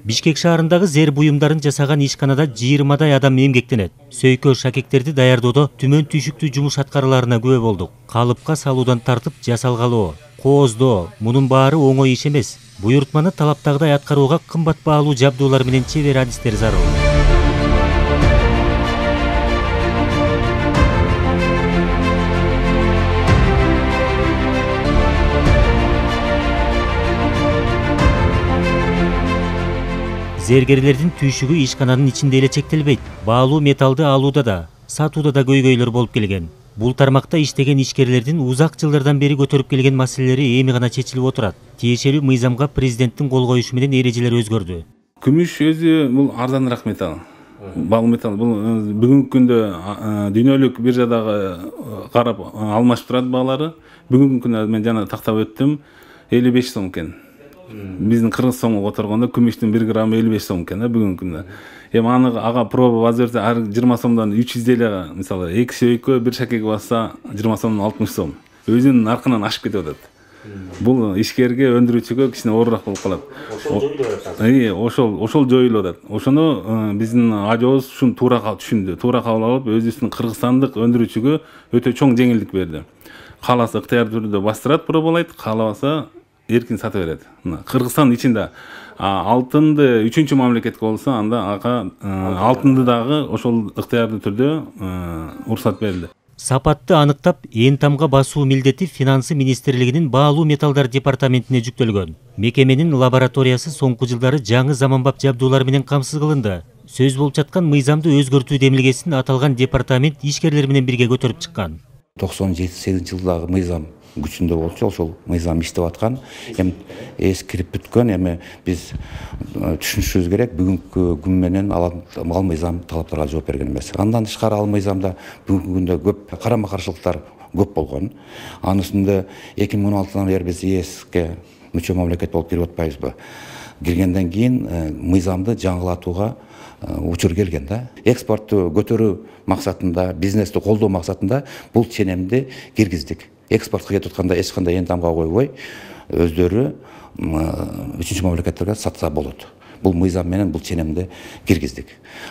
Бишкек шаарындагы зер буюмдарын жасаган ишканада 20дай адам эмгектенет. Сөйкө шакектерди даярдоодо түмөн түйшүктүү жумуш аткарыларына күбө болдук. Калыпка салуудан тартып жасалгалоо, кооздоо, мунун баары оңой иш эмес. Буйрутманы талаптагыдай аткарууга кымбат баалуу жабдуулар менен чебер адистер зарыл. Зергерлердин түйшүгү ишкананын ичинде эле чектелбейт. Баалуу металлды алууда да, сатууда да көйгөйлөр болуп келген. Бул тармакта иштеген ишкерлердин узак жылдардан бери көтөрүп келген маселелери эми гана чечилип отурат. Тиешелүү мыйзамга президенттин кол коюшу менен эрежелер өзгөрдү. Күмүш өзү бул арзаныраак металл. Бал металл бул бүгүнкү күндө дүйнөлүк биржадагы карап алмашып турат баалары. Бүгүнкү күндө мен жана тактап өттүм 55 сом экен. Биздин кыргыз сомго которгондо күмүштүн 1 граммы 55 сом экен бүгүнкү күндө. Эми ага проба базып берсе ар 20 сомдон 300 эле, мисалы 2 сөйкө 1 шакек басса 20 сомдон 60 сом. Өзүнүн наркынан ашып кетип атат. Бул ишкерге, өндүрүүчүгө кичине оорураак болуп калат. Ошол жоюлуп атат. Ошону биздин ажообуз ушуну туура түшүндү. Туура кабыл алып, өзүбүздүн кыргызстандык өндүрүүчүгө өтө чоң жеңилдик берди. Кааласа ыктыяр түрдө бастырат, пробалайт, каалабаса эркин сата берет. Кыргызстан ичинде алтынды 3-чү мамлекет болсо, анда ага алтынды дагы ошол ыктыярдуу түрдө уруксат берилди. Сапатты аныктап, ээн тамга басуу милдети Финансы министрлигинин баалуу металлдар департаментине жүктөлгөн. Мекеменин лабораториясы соңку жылдары жаңы заманбап жабдуулар менен камсыз кылынды. Сөз болуп жаткан мыйзамды өзгөртүү демилгесин аталган департамент ишкерлер менен бирге көтөрүп чыккан. 97-8 жылдагы мыйзам күчүндө болчу, ошол мыйзам иштеп аткан. Эми эскирип бүткөн, эми биз түшүнүшүбүз керек, бүгүнкү күн менен ал мыйзам талаптарга жооп берген эмес. Андан тышкары ал мыйзамда бүгүнкү күндө көп карама-каршылыктар көп болгон. Анын үстүндө 2016-дан бери биз ЕСке мүчө мамлекет болуп кирип атпайбызбы? Киргенден кийин мыйзамды жаңылатууга учур келген да. Экспортту көтөрүү максатында, бизнести колдоо максатында бул ченемди киргиздик. Экспортко кетип атканда эч кандай ээн тамга койбой, өздөрү 3-чү мамлекеттерге сатса болот. Бул мыйзам менен бул ченемди киргиздик.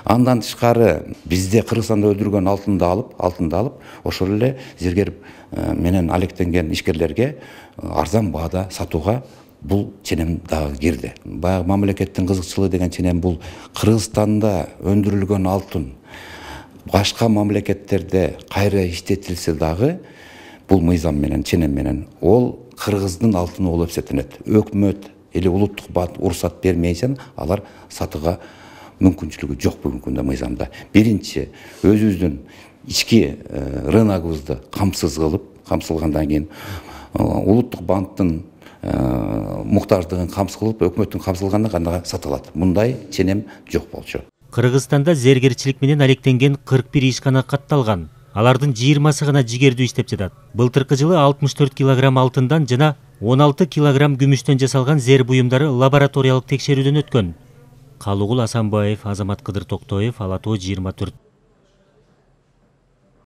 Андан тышкары бизде Кыргызстанда өндүргөн алтынды алып, ошол эле зергер менен алектенген ишкерлерге арзан баада сатууга бул ченем дагы кирди. Баягы мамлекеттин кызыкчылыгы деген ченем бул Кыргызстанда өндүрүлгөн алтын башка мамлекеттерде кайра иштетилсе дагы бул мыйзам менен, ченем менен ол кыргыздын алтыны болуп эсептелет. Өкмөт или улуттук банк уруксат бермейсен, алар сатууга мүмкүнчүлүгү жок бүгүнкү күндө мыйзамда. Биринчи, өзүбүздүн ички рыногубузду камсызгандан кийин улуттук банктын муктаждыгын камсыз кылып, өкмөттүн камсызгандан кийин сатылат. Мындай ченем жок болчу. Кыргызстанда зергерчилик менен алектенген 41 ишкана катталган. Алардын 20сы гана жигердүү иштеп жатат. Былтыркы жылы 64 килограмм алтындан жана 16 килограмм күмүштөн жасалган зер буюмдары лабораториялык текшерүүдөн өткөн. Калугул Асанбаев, Азамат Кыдыр Токтоев, Ала Тоо 24.